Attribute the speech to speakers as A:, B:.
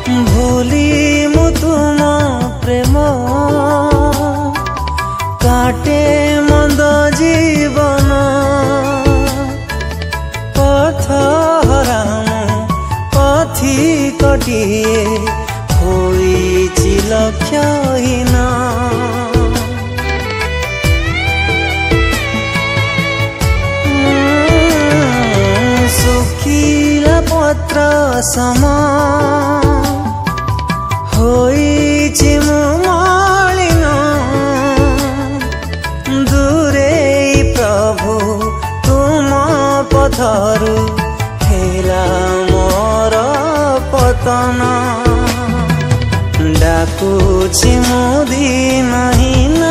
A: भूली मु तुम प्रेम काटे मंद जीवन पथ हराम पथी कटिए होइछि लक्ष्यहीन सुखिला पत्र सम होइछि मु मलिन दूरे प्रभु तुम पथरु हेला मोर पतन डाकुछि मु दीनहीन